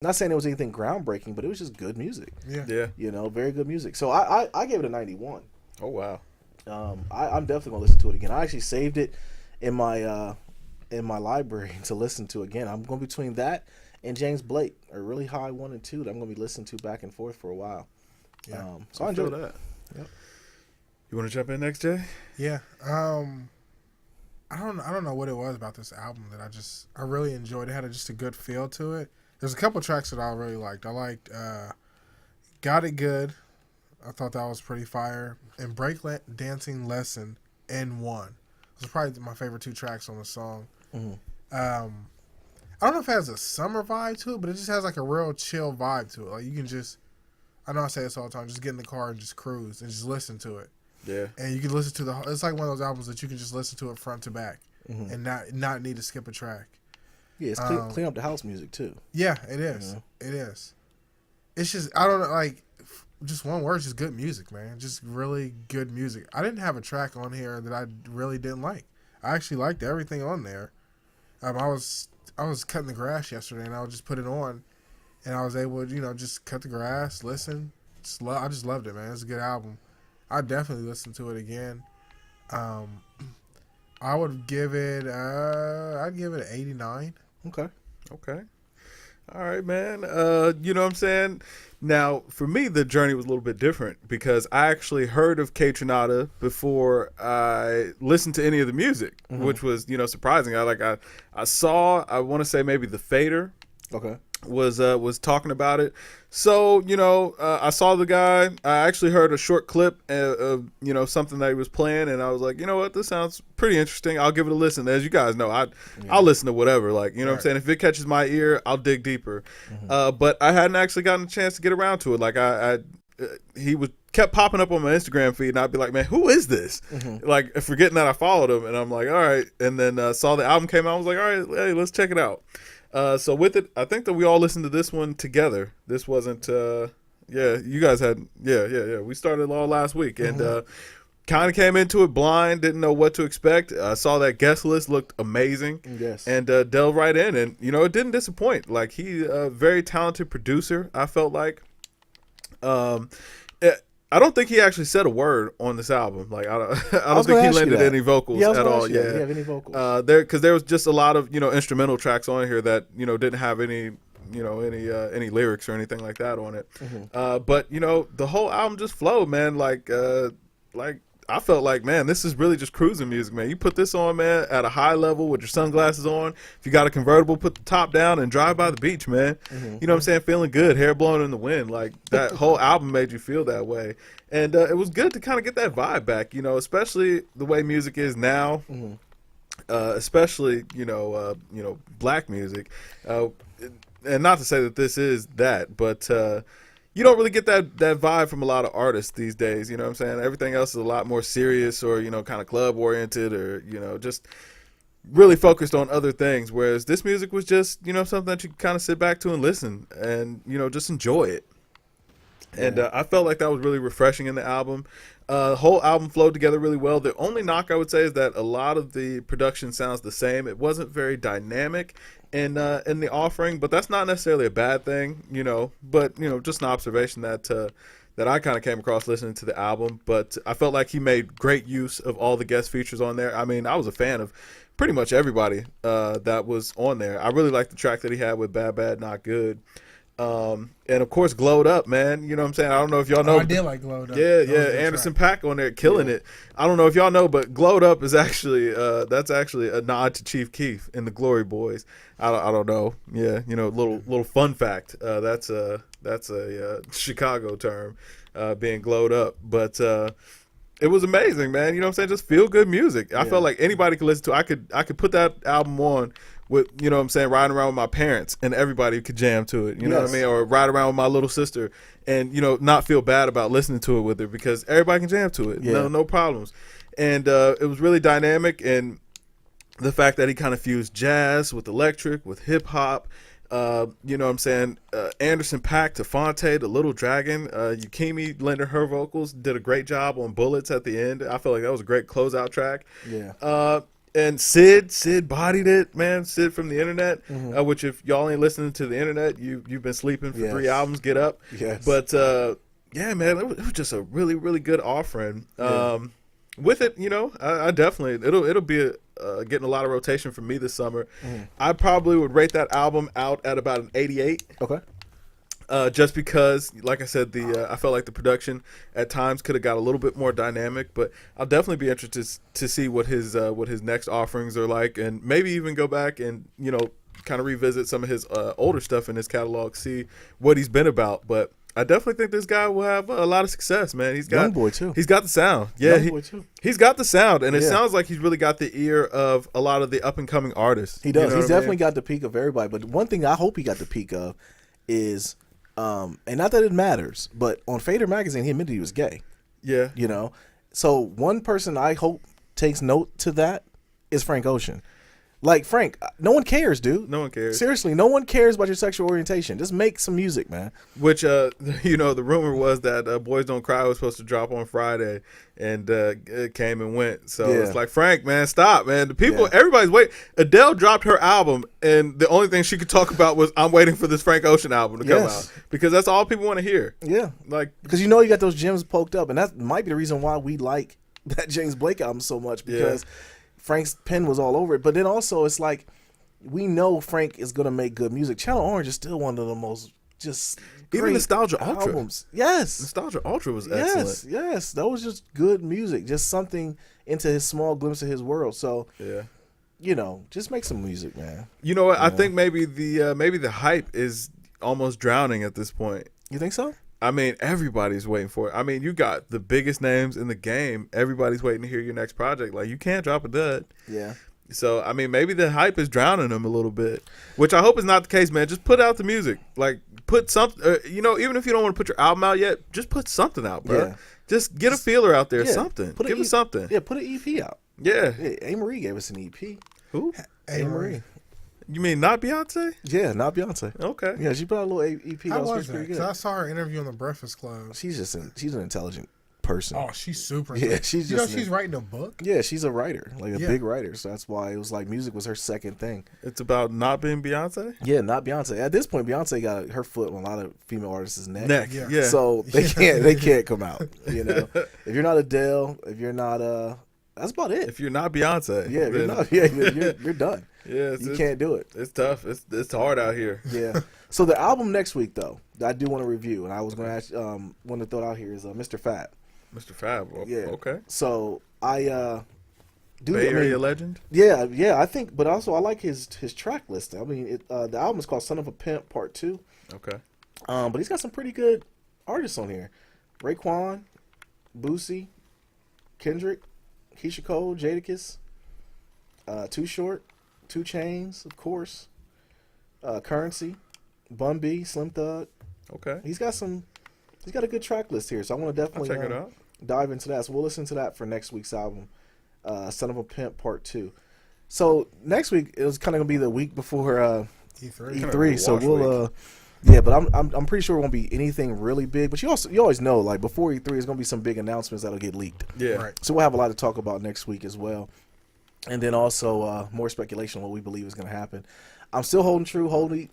Not saying it was anything groundbreaking, but it was just good music. Yeah. Yeah. Very good music. So I gave it a 91. Oh wow. I'm definitely gonna listen to it again. I actually saved it in my library to listen to again. I'm going between that and James Blake, a really high 1 and 2 that I'm going to be listening to back and forth for a while. Yeah. So I enjoyed that. Yep. You want to jump in next, Jay? Yeah. I don't know what it was about this album that I really enjoyed. It had just a good feel to it. There's a couple tracks that I really liked. I liked Got It Good. I thought that was pretty fire. And Dancing Lesson N1. Those are probably my favorite 2 tracks on the song. Mm-hmm. I don't know if it has a summer vibe to it, but it just has like a real chill vibe to it. Like you can just, I know I say this all the time, just get in the car and just cruise and just listen to it. Yeah. And you can listen to it's like one of those albums that you can just listen to it front to back and not need to skip a track. Yeah, it's clean up the house music too. Yeah, it is. It is. It's just, I don't know, like, just one word, just good music, man. Just really good music. I didn't have a track on here that I really didn't like. I actually liked everything on there. I was cutting the grass yesterday, and I would just put it on, and I was able to, just cut the grass, listen. I just loved it, man. It's a good album. I definitely listen to it again. I would give it, I'd give it an 89. Okay. All right, man. You know what I'm saying? Now, for me, the journey was a little bit different because I actually heard of Kaytranada before I listened to any of the music, which was, surprising. I saw, I want to say maybe The Fader. Okay. Was talking about it. So, I saw the guy. I actually heard a short clip of, something that he was playing, and I was like, you know what, this sounds pretty interesting. I'll give it a listen. As you guys know, I'll listen to whatever. Like, you know what I'm saying? If it catches my ear, I'll dig deeper. But I hadn't actually gotten a chance to get around to it. Like, he kept popping up on my Instagram feed, and I'd be like, man, who is this? Like, forgetting that I followed him, and I'm like, all right. And then saw the album came out. I was like, all right, hey, let's check it out. So with it, I think that we all listened to this one together. This wasn't, you guys had, we started all last week and kind of came into it blind, didn't know what to expect. Saw that guest list looked amazing. Yes. And delved right in, and it didn't disappoint. Like, he a very talented producer, I felt like. I don't think he actually said a word on this album. Like, I don't think he landed any vocals at all. Yeah, do you have any vocals? Because there was just a lot of instrumental tracks on here that didn't have any any lyrics or anything like that on it. But the whole album just flowed, man. Like I felt like, man, this is really just cruising music, man. You put this on, man, at a high level with your sunglasses on. If you got a convertible, put the top down and drive by the beach, man. You know what I'm saying? Feeling good, hair blowing in the wind. Like, that whole album made you feel that way. And it was good to kind of get that vibe back, especially the way music is now. Especially, black music. And not to say that this is that, but you don't really get that vibe from a lot of artists these days. You know what I'm saying? Everything else is a lot more serious or, kind of club oriented or, just really focused on other things. Whereas this music was just, something that you kind of sit back to and listen and, just enjoy it. And I felt like that was really refreshing in the album. The whole album flowed together really well. The only knock I would say is that a lot of the production sounds the same. It wasn't very dynamic in the offering, but that's not necessarily a bad thing, But just an observation that I kind of came across listening to the album. But I felt like he made great use of all the guest features on there. I mean, I was a fan of pretty much everybody that was on there. I really liked the track that he had with Bad Bad Not Good. And of course, Glowed Up, man. You know what I'm saying? I don't know if y'all know. I did like Glowed Up. Yeah. Anderson .Paak on there killing it. I don't know if y'all know, but Glowed Up is actually that's actually a nod to Chief Keef in the Glory Boys. I don't know. Yeah, little fun fact. That's a Chicago term, being glowed up. But it was amazing, man. You know what I'm saying? Just feel good music. I felt like anybody could listen to. I could put that album on with, what I'm saying, riding around with my parents and everybody could jam to it. You know what I mean? Or ride around with my little sister and, not feel bad about listening to it with her because everybody can jam to it. Yeah. No problems. And it was really dynamic, and the fact that he kind of fused jazz with electric, with hip hop. You know what I'm saying? Anderson .Paak to Fonte, the Little Dragon. Yukimi lending her vocals, did a great job on Bullets at the end. I felt like that was a great closeout track. Yeah. And Sid bodied it, man. Sid from the internet, Mm-hmm. which if y'all ain't listening to the internet, you've been sleeping for Yes. 3 albums. Get up. Yes. But yeah, man, it was just a really, really good offering. Yeah. With it, I definitely it'll be getting a lot of rotation from me this summer. Mm-hmm. I probably would rate that album out at about an 88. Okay. Just because, like I said, I felt like the production at times could have got a little bit more dynamic, but I'll definitely be interested to see what his next offerings are like, and maybe even go back and kind of revisit some of his older stuff in his catalog, see what he's been about. But I definitely think this guy will have a lot of success, man. He's got Young boy too. He's got the sound, yeah. Young boy too. He's got the sound, and it Yeah. sounds like he's really got the ear of a lot of the up and coming artists. He does. You know He's what I mean? definitely got the peak of everybody. But one thing I hope he got the peak of is, and not that it matters, but on Fader magazine he admitted he was gay. Yeah. So one person I hope takes note to that is Frank Ocean. Like, Frank, no one cares, dude. No one cares. Seriously, no one cares about your sexual orientation. Just make some music, man. Which, the rumor was that Boys Don't Cry was supposed to drop on Friday, and it came and went. So Yeah. it's like, Frank, man, stop, man. The people, Yeah. everybody's waiting. Adele dropped her album, and the only thing she could talk about was, I'm waiting for this Frank Ocean album to come Yes. out. Because that's all people want to hear. Yeah. Like, Because you got those gems poked up, and that might be the reason why we like that James Blake album so much, because Frank's pen was all over it. But then also it's like, we know Frank is going to make good music. Channel Orange is still one of the most just even great Nostalgia Ultra. albums. Yes. Nostalgia Ultra was excellent. Yes. That was just good music. Just something into his small glimpse of his world. So, Yeah. just make some music, man. You know what? I think maybe the hype is almost drowning at this point. You think so? I mean, everybody's waiting for it. I mean, you got the biggest names in the game. Everybody's waiting to hear your next project. Like, you can't drop a dud. Yeah. So, I mean, maybe the hype is drowning them a little bit, which I hope is not the case, man. Just put out the music. Like, put something, even if you don't want to put your album out yet, just put something out, bro. Yeah. Just get a feeler out there, Yeah. something. Put Give an us something. Yeah, put an EP out. Yeah. Yeah, A. Marie gave us an EP. Who? Hey, Marie. You mean not Beyonce? Yeah, not Beyonce. Okay. Yeah, she put out a little EP. How That was was that? pretty 'Cause good. I saw her interview on the Breakfast Club. She's an intelligent person. Oh, she's super. Yeah, good. she's You know, just she's writing a book. Yeah, she's a writer, like a Yeah. big writer. So that's why it was like music was her second thing. It's about not being Beyonce? Yeah, not Beyonce. At this point, Beyonce got her foot on a lot of female artists' neck. Yeah. Yeah. So they can't come out. If you're not Adele, if you're not that's about it. If you're not Beyonce. Yeah, if you're then- not, you're done. Yeah, You can't do it. It's tough. It's hard out here. Yeah. So the album next week though, that I do want to review, and I was going to ask, want to throw it out here is Mr. Fab. Mr. Fab. Well, Yeah. Okay. So I do. Bay I mean, Area legend? Yeah, I think, but also I like his track list. I mean, the album is called "Son of a Pimp" Part 2. Okay. But he's got some pretty good artists on here: Raekwon, Boosie, Kendrick, Keisha Cole, Jadakiss, Too Short, 2 Chainz, of course, Currency, Bun B, Slim Thug. Okay. He's got a good track list here, so I want to I'll definitely check it out. dive into that. So we'll listen to that for next week's album, "Son of a Pimp" Part 2. So next week it was kind of gonna be the week before E3. Kinda E3. So wash we'll week. yeah, but I'm pretty sure it won't be anything really big. But you always know, like, before E3 there's gonna be some big announcements that'll get leaked. Yeah. Right. So we'll have a lot to talk about next week as well, and then also more speculation on what we believe is gonna happen. I'm still holding true.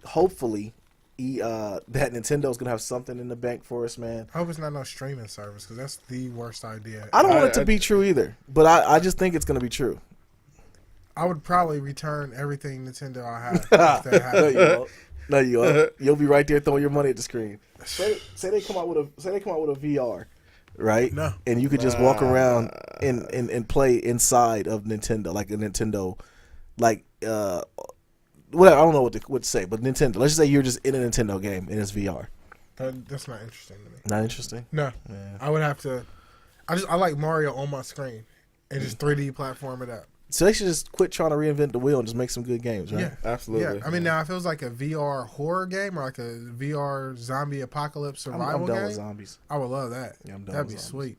Hopefully, that Nintendo's gonna have something in the bank for us, man. I hope it's not no streaming service because that's the worst idea. I don't want it I- to be true either, but I just think it's gonna be true. I would probably return everything Nintendo I have. if that No, happened. you won't. No, you won't. You'll be right there throwing your money at the screen. Say they come out with a VR, right? No. And you could just walk around and play inside of Nintendo, like a Nintendo, like whatever. I don't know what to say, but Nintendo. Let's just say you're just in a Nintendo game and it's VR. That's not interesting to me. Not interesting. No, Yeah. I would have to. I like Mario on my screen and just 3D platform it up. So they should just quit trying to reinvent the wheel and just make some good games, right? Yeah, Absolutely. Yeah, I mean now if it was like a VR horror game or like a VR zombie apocalypse I'm survival done game, with zombies. I would love that. Yeah, I'm done That'd with be zombies. sweet.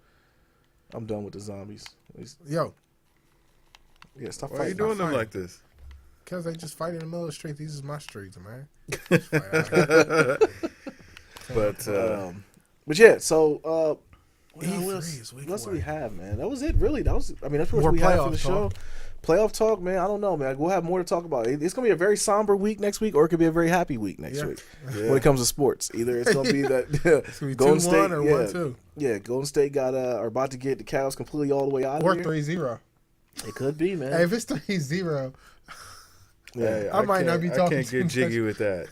I'm done with the zombies. Yo, Yeah, stop Why are you fighting. doing them fighting. like this? because they just fight in the middle of the street. These is my streets, man. Just fight out here. But Yeah, so what E3 else is week what else do away. we have, man? That was it, really. That's pretty much More what we had for the playoff show. talk. playoff talk, man. I don't know, man. We'll have more to talk about. It's gonna be a very somber week next week, or it could be a very happy week next week when it comes to sports. Either it's gonna be that It's gonna be Golden 2-1 State or yeah, 1-2. Yeah, Golden State are about to get the Cavs completely all the way out Or of here. 3-0. It could be, man. Hey, if it's 3-0, Hey, I might not be talking I can't too get jiggy much. with that.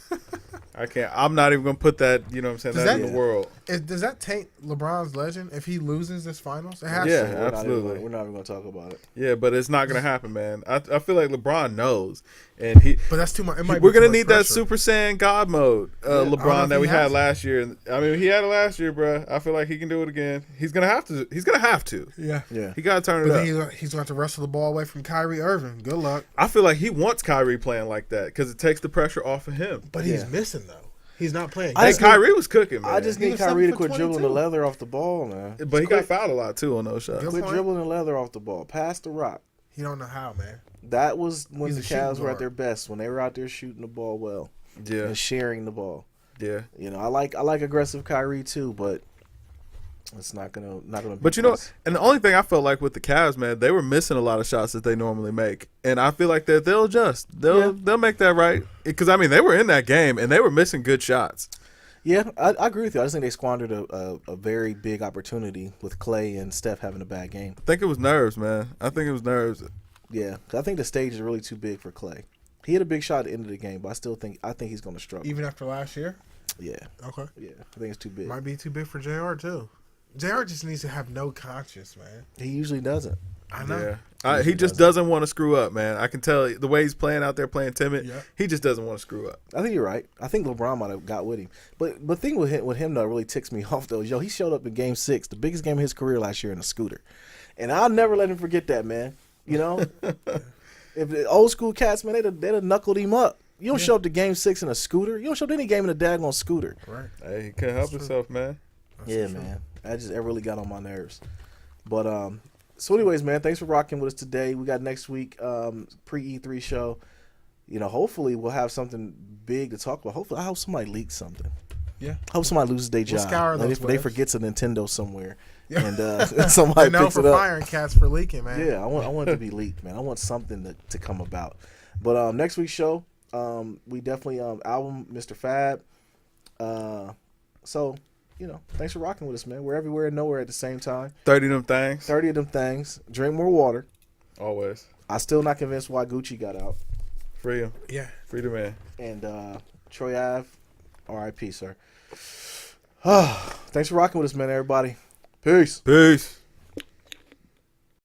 I can't. I'm not even gonna put that. You know what I'm saying? Does That that- in the world. does that taint LeBron's legend if he loses this finals? It has Yeah. to. Absolutely. We're not even gonna talk about it. Yeah, but it's not gonna happen, man. I feel like LeBron knows, and But that's too much. It might we're be too gonna much need that pressure. Super Saiyan God mode, I don't know LeBron if that he we had has it. last year. I mean, he had it last year, bro. I feel like he can do it again. He's gonna have to. He's gonna have to. Yeah. Yeah. He gotta turn it But up. then he's going to have to wrestle the ball away from Kyrie Irving. Good luck. I feel like he wants Kyrie playing like that because it takes the pressure off of him. But he's missing, though. He's not playing. I Hey, just Kyrie was cooking, man. I just He need was Kyrie to 7 for quit dribbling the 22. leather off the ball, man. but he got fouled a lot too on those shots. Good Quit point. dribbling the leather off the ball. Pass the rock. He don't know how, man. That was when He's the a shooting Cavs were at guard. their best, when they were out there shooting the ball well Yeah, and sharing the ball. yeah. You know, I like aggressive Kyrie too, but it's not gonna. But you know, and the only thing I felt like with the Cavs, man, they were missing a lot of shots that they normally make, and I feel like that they'll adjust. They'll make that right because I mean they were in that game and they were missing good shots. Yeah, I agree with you. I just think they squandered a very big opportunity with Clay and Steph having a bad game. I think it was nerves, man. I think it was nerves. Yeah, I think the stage is really too big for Clay. He had a big shot at the end of the game, but I think he's going to struggle. Even after last year? Yeah, Okay. yeah, I think it's too big. Might be too big for JR, too. JR just needs to have no conscience, man. He usually doesn't. I know. Yeah, he just doesn't want to screw up, man. I can tell the way he's playing out there, playing timid. Yeah. He just doesn't want to screw up. I think you're right. I think LeBron might have got with him. But the thing with him though really ticks me off though is he showed up in Game 6, the biggest game of his career last year, in a scooter, and I'll never let him forget that, man. You know, if the old school cats, man, they'd have knuckled him up. You don't show up to Game 6 in a scooter. You don't show up to any game in a daggone scooter. Right. Hey, he couldn't help himself, man. Yeah, man. That really got on my nerves. But so anyways, man, thanks for rocking with us today. We got next week pre E3 show. You know, hopefully we'll have something big to talk about. Hopefully, I hope somebody leaks something. Yeah. I hope somebody loses their We'll job. scour Like, those they webs. forgets a Nintendo somewhere, Yeah. and somebody They're known picks for it up. firing cats for leaking, man. Yeah, I want it to be leaked, man. I want something to come about. But next week's show, we definitely album Mr. Fab. So, you know, thanks for rocking with us, man. We're everywhere and nowhere at the same time. 30 of them things. 30 of them things. Drink more water. Always. I still not convinced why Gucci got out. Free him. Yeah. Free the man. And Troy Ave, R.I.P., sir. Thanks for rocking with us, man, everybody. Peace. Peace.